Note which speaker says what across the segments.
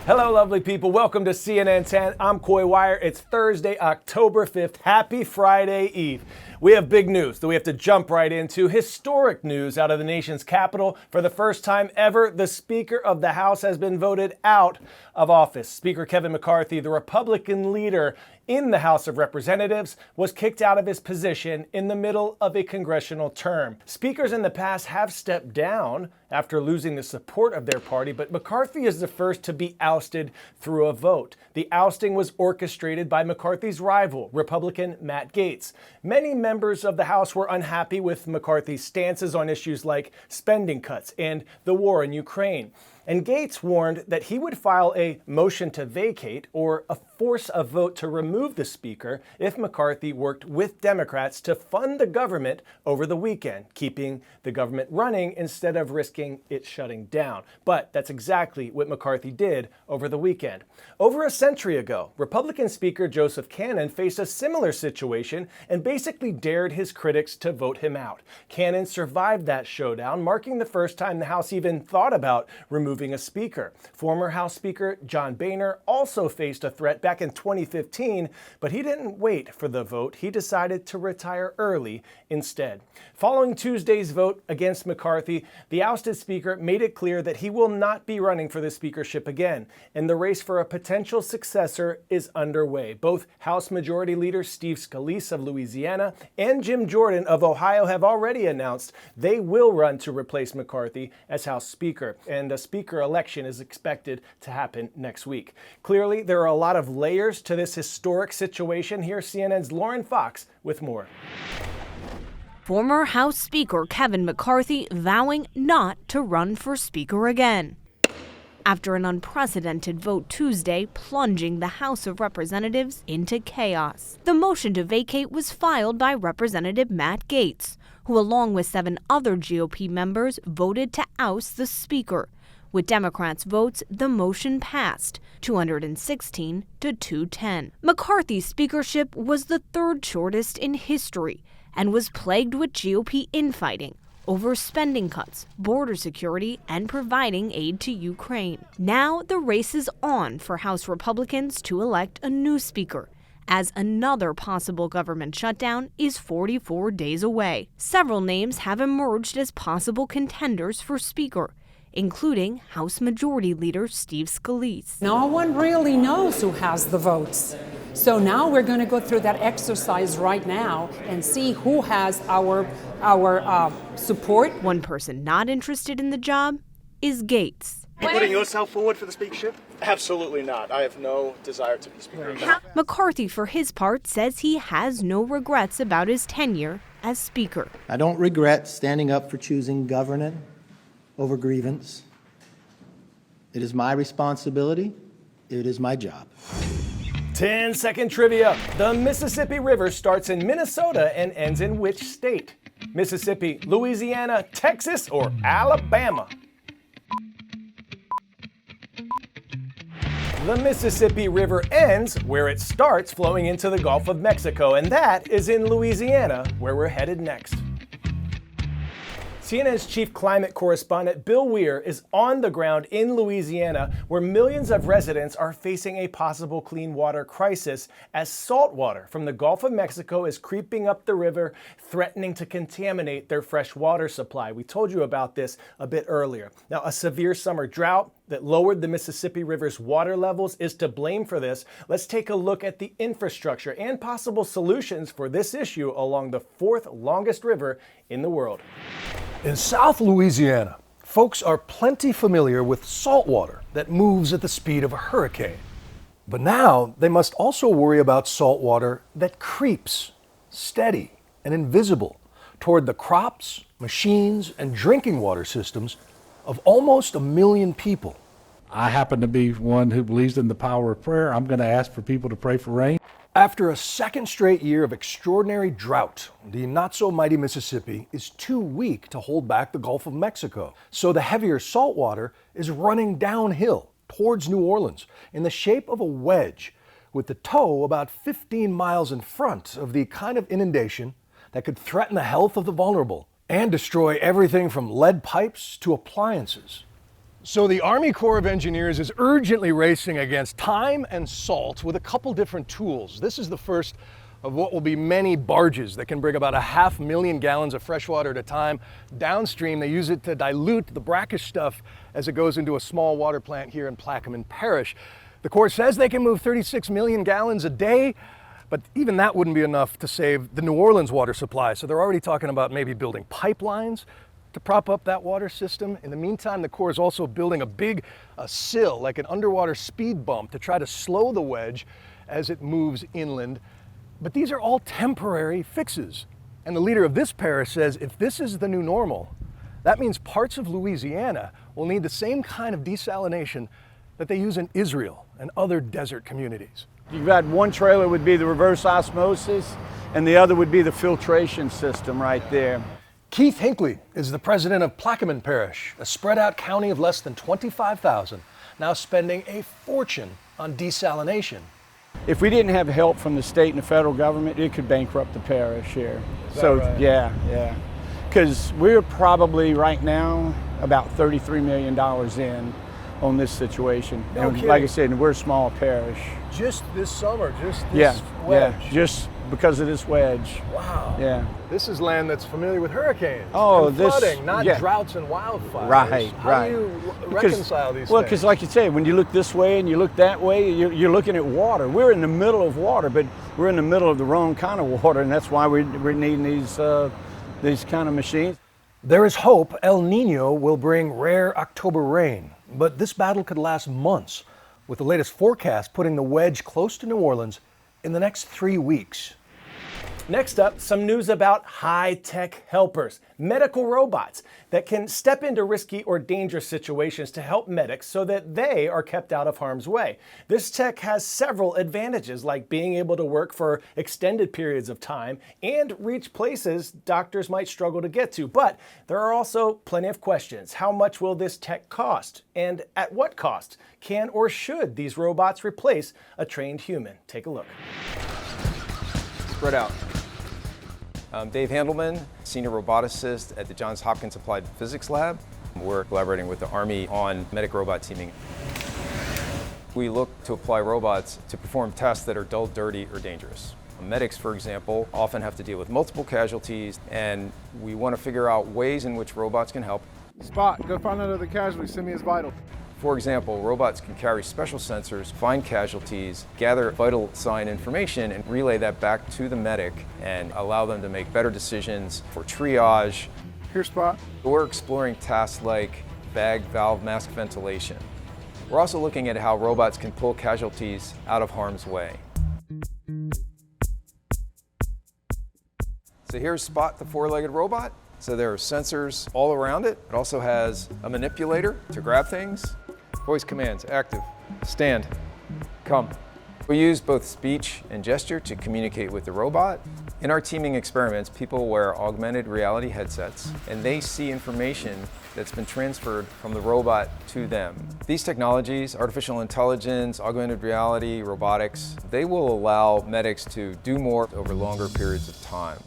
Speaker 1: Hello, lovely people. Welcome to CNN 10. I'm Bill Weir. It's Thursday, October 5th. Happy Friday Eve. We have big news that we have to jump right into. Historic news out of the nation's capital. For the first time ever, the Speaker of the House has been voted out of office. Speaker Kevin McCarthy, the Republican leader in the House of Representatives, was kicked out of his position in the middle of a congressional term. Speakers in the past have stepped down after losing the support of their party, but McCarthy is the first to be ousted through a vote. The ousting was orchestrated by McCarthy's rival, Republican Matt Gaetz. Many members of the House were unhappy with McCarthy's stances on issues like spending cuts and the war in Ukraine. And Gaetz warned that he would file a motion to vacate or force a vote to remove the Speaker if McCarthy worked with Democrats to fund the government over the weekend, keeping the government running instead of risking it shutting down. But that's exactly what McCarthy did over the weekend. Over a century ago, Republican Speaker Joseph Cannon faced a similar situation and basically dared his critics to vote him out. Cannon survived that showdown, marking the first time the House even thought about removing a speaker. Former House Speaker John Boehner also faced a threat back in 2015, but he didn't wait for the vote. He decided to retire early instead. Following Tuesday's vote against McCarthy, the ousted speaker made it clear that he will not be running for the speakership again, and the race for a potential successor is underway. Both House Majority Leader Steve Scalise of Louisiana and Jim Jordan of Ohio have already announced they will run to replace McCarthy as House Speaker, and a speaker election is expected to happen next week. Clearly, there are a lot of layers to this historic situation. Here's CNN's Lauren Fox with more.
Speaker 2: Former House Speaker Kevin McCarthy vowing not to run for Speaker again. After an unprecedented vote Tuesday plunging the House of Representatives into chaos. The motion to vacate was filed by Representative Matt Gaetz, who along with 7 other GOP members voted to oust the Speaker. With Democrats' votes, the motion passed, 216 to 210. McCarthy's speakership was the third shortest in history and was plagued with GOP infighting over spending cuts, border security, and providing aid to Ukraine. Now the race is on for House Republicans to elect a new speaker, as another possible government shutdown is 44 days away. Several names have emerged as possible contenders for speaker, including House Majority Leader Steve Scalise.
Speaker 3: No one really knows who has the votes. So now we're going to go through that exercise right now and see who has our support.
Speaker 2: One person not interested in the job is Gaetz.
Speaker 4: Are you putting yourself forward for the speakership? Absolutely not. I have no desire to be speaker.
Speaker 2: McCarthy, for his part, says he has no regrets about his tenure as speaker.
Speaker 5: I don't regret standing up for choosing governance over grievance. It is my responsibility. It is my job.
Speaker 1: 10-second trivia. The Mississippi River starts in Minnesota and ends in which state? Mississippi, Louisiana, Texas, or Alabama? The Mississippi River ends where it starts, flowing into the Gulf of Mexico, and that is in Louisiana, where we're headed next. CNN's chief climate correspondent Bill Weir is on the ground in Louisiana, where millions of residents are facing a possible clean water crisis as saltwater from the Gulf of Mexico is creeping up the river, threatening to contaminate their fresh water supply. We told you about this a bit earlier. Now, a severe summer drought that lowered the Mississippi River's water levels is to blame for this. Let's take a look at the infrastructure and possible solutions for this issue along the 4th longest river in the world.
Speaker 6: In South Louisiana, folks are plenty familiar with saltwater that moves at the speed of a hurricane. But now they must also worry about saltwater that creeps, steady and invisible, toward the crops, machines, and drinking water systems of almost 1 million people.
Speaker 7: I happen to be one who believes in the power of prayer. I'm going to ask for people to pray for rain.
Speaker 6: After a second straight year of extraordinary drought, the not-so-mighty Mississippi is too weak to hold back the Gulf of Mexico. So the heavier saltwater is running downhill towards New Orleans in the shape of a wedge, with the toe about 15 miles in front of the kind of inundation that could threaten the health of the vulnerable and destroy everything from lead pipes to appliances. So the Army Corps of Engineers is urgently racing against time and salt with a couple different tools. This is the first of what will be many barges that can bring about 500,000 gallons of fresh water at a time. Downstream, they use it to dilute the brackish stuff as it goes into a small water plant here in Plaquemine Parish. The Corps says they can move 36 million gallons a day, but even that wouldn't be enough to save the New Orleans water supply. So they're already talking about maybe building pipelines to prop up that water system. In the meantime, the Corps is also building a big sill, like an underwater speed bump, to try to slow the wedge as it moves inland. But these are all temporary fixes. And the leader of this parish says if this is the new normal, that means parts of Louisiana will need the same kind of desalination that they use in Israel and other desert communities.
Speaker 8: You've got one trailer would be the reverse osmosis, and the other would be the filtration system right there.
Speaker 6: Keith Hinckley is the president of Plaquemine Parish, a spread out county of less than 25,000, now spending a fortune on desalination.
Speaker 8: If we didn't have help from the state and the federal government, it could bankrupt the parish here. So,
Speaker 6: right?
Speaker 8: yeah. Because we're probably right now about $33 million in on this situation.
Speaker 6: No
Speaker 8: and
Speaker 6: kidding.
Speaker 8: like I said, we're a small parish.
Speaker 6: Just this summer, just this wedge.
Speaker 8: Yeah, just because of this wedge.
Speaker 6: Wow.
Speaker 8: Yeah.
Speaker 6: This is land that's familiar with hurricanes and
Speaker 8: this
Speaker 6: flooding, not
Speaker 8: yeah.
Speaker 6: droughts and wildfires.
Speaker 8: Right,
Speaker 6: How
Speaker 8: right.
Speaker 6: do you reconcile these
Speaker 8: Well,
Speaker 6: things?
Speaker 8: because like you say, when you look this way and you look that way, you're looking at water. We're in the middle of water, but we're in the middle of the wrong kind of water, and that's why we're needing these kind of machines.
Speaker 6: There is hope El Nino will bring rare October rain, but this battle could last months, with the latest forecast putting the wedge close to New Orleans in the next 3 weeks.
Speaker 1: Next up, some news about high-tech helpers, medical robots that can step into risky or dangerous situations to help medics so that they are kept out of harm's way. This tech has several advantages, like being able to work for extended periods of time and reach places doctors might struggle to get to. But there are also plenty of questions. How much will this tech cost? And at what cost? Can or should these robots replace a trained human? Take a look.
Speaker 9: Spread out. I'm Dave Handelman, Senior Roboticist at the Johns Hopkins Applied Physics Lab. We're collaborating with the Army on medic robot teaming. We look to apply robots to perform tasks that are dull, dirty, or dangerous. Medics, for example, often have to deal with multiple casualties, and we want to figure out ways in which robots can help.
Speaker 10: Spot, go find another casualty, send me his vital.
Speaker 9: For example, robots can carry special sensors, find casualties, gather vital sign information, and relay that back to the medic and allow them to make better decisions for triage.
Speaker 10: Here, Spot.
Speaker 9: We're exploring tasks like bag valve mask ventilation. We're also looking at how robots can pull casualties out of harm's way. So here's Spot, the four-legged robot. So there are sensors all around it. It also has a manipulator to grab things. Voice commands, active, stand, come. We use both speech and gesture to communicate with the robot. In our teaming experiments, people wear augmented reality headsets, and they see information that's been transferred from the robot to them. These technologies, artificial intelligence, augmented reality, robotics, they will allow medics to do more over longer periods of time.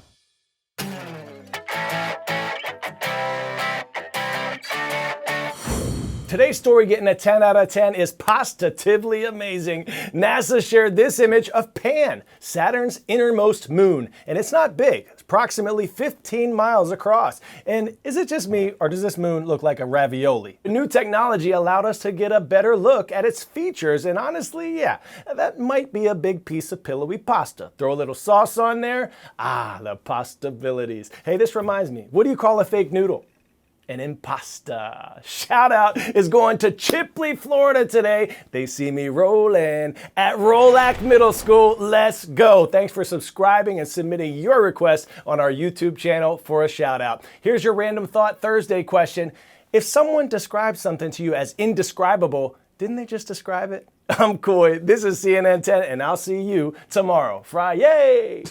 Speaker 1: Today's story getting a 10 out of 10 is positively amazing. NASA shared this image of Pan, Saturn's innermost moon. And it's not big, it's approximately 15 miles across. And is it just me, or does this moon look like a ravioli? The new technology allowed us to get a better look at its features, and honestly, yeah, that might be a big piece of pillowy pasta. Throw a little sauce on there, the possibilities. Hey, this reminds me, what do you call a fake noodle? An impasta. Shout out is going to Chipley, Florida today. They see me rolling at Rolac Middle School. Let's go. Thanks for subscribing and submitting your request on our YouTube channel for a shout out. Here's your Random Thought Thursday question. If someone describes something to you as indescribable, didn't they just describe it? I'm Coy. This is CNN 10, and I'll see you tomorrow. Friday.